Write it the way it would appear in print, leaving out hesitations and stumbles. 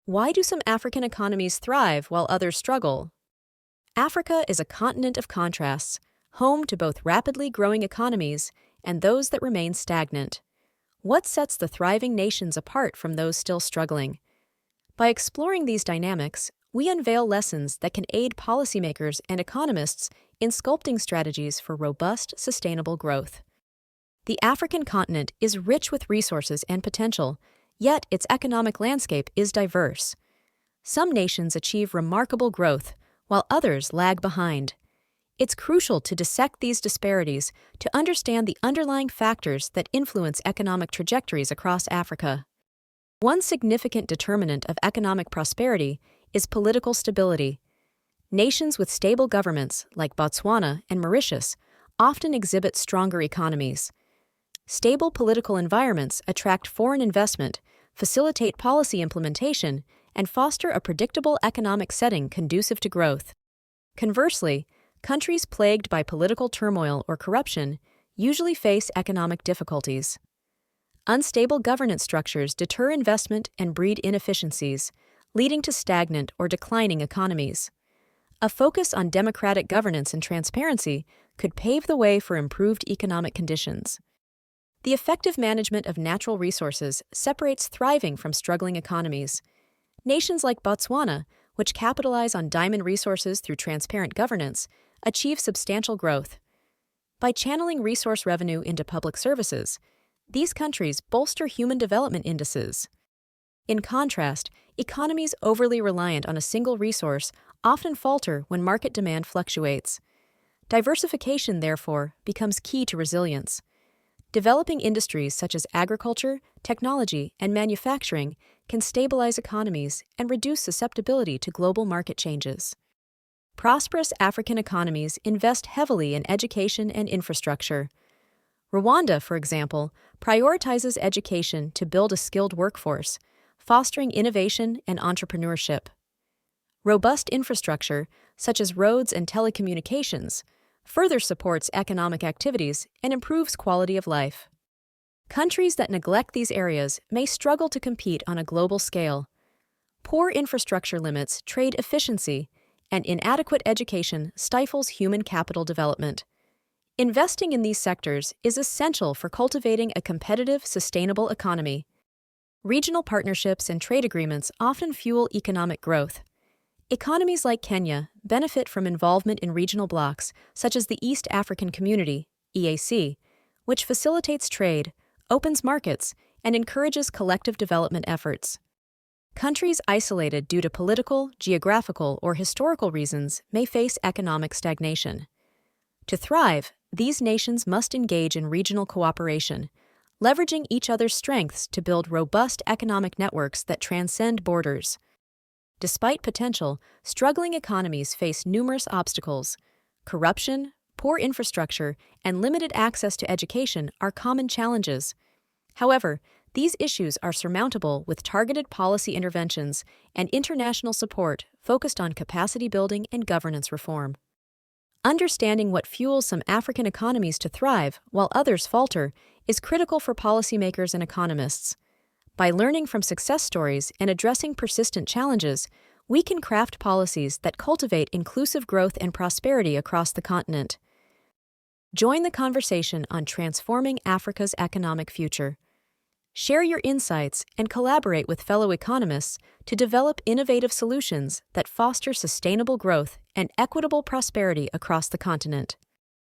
Why do some African economies thrive while others struggle? Africa is a continent of contrasts, home to both rapidly growing economies and those that remain stagnant. What sets the thriving nations apart from those still struggling? By exploring these dynamics, we unveil lessons that can aid policymakers and economists in sculpting strategies for robust, sustainable growth. The African continent is rich with resources and potential, yet its economic landscape is diverse. Some nations achieve remarkable growth, while others lag behind. It's crucial to dissect these disparities to understand the underlying factors that influence economic trajectories across Africa. One significant determinant of economic prosperity is political stability. Nations with stable governments, like Botswana and Mauritius, often exhibit stronger economies. Stable political environments attract foreign investment, facilitate policy implementation, and foster a predictable economic setting conducive to growth. Conversely, countries plagued by political turmoil or corruption usually face economic difficulties. Unstable governance structures deter investment and breed inefficiencies, leading to stagnant or declining economies. A focus on democratic governance and transparency could pave the way for improved economic conditions. The effective management of natural resources separates thriving from struggling economies. Nations like Botswana, which capitalize on diamond resources through transparent governance, achieve substantial growth. By channeling resource revenue into public services, these countries bolster human development indices. In contrast, economies overly reliant on a single resource often falter when market demand fluctuates. Diversification, therefore, becomes key to resilience. Developing industries such as agriculture, technology, and manufacturing can stabilize economies and reduce susceptibility to global market changes. Prosperous African economies invest heavily in education and infrastructure. Rwanda, for example, prioritizes education to build a skilled workforce, fostering innovation and entrepreneurship. Robust infrastructure, such as roads and telecommunications, further supports economic activities and improves quality of life. Countries that neglect these areas may struggle to compete on a global scale. Poor infrastructure limits trade efficiency, and inadequate education stifles human capital development. Investing in these sectors is essential for cultivating a competitive, sustainable economy. Regional partnerships and trade agreements often fuel economic growth. Economies like Kenya benefit from involvement in regional blocs, such as the East African Community, EAC, which facilitates trade, opens markets, and encourages collective development efforts. Countries isolated due to political, geographical, or historical reasons may face economic stagnation. To thrive, these nations must engage in regional cooperation, leveraging each other's strengths to build robust economic networks that transcend borders. Despite potential, struggling economies face numerous obstacles. Corruption, poor infrastructure, and limited access to education are common challenges. However, these issues are surmountable with targeted policy interventions and international support focused on capacity building and governance reform. Understanding what fuels some African economies to thrive while others falter is critical for policymakers and economists. By learning from success stories and addressing persistent challenges, we can craft policies that cultivate inclusive growth and prosperity across the continent. Join the conversation on transforming Africa's economic future. Share your insights and collaborate with fellow economists to develop innovative solutions that foster sustainable growth and equitable prosperity across the continent.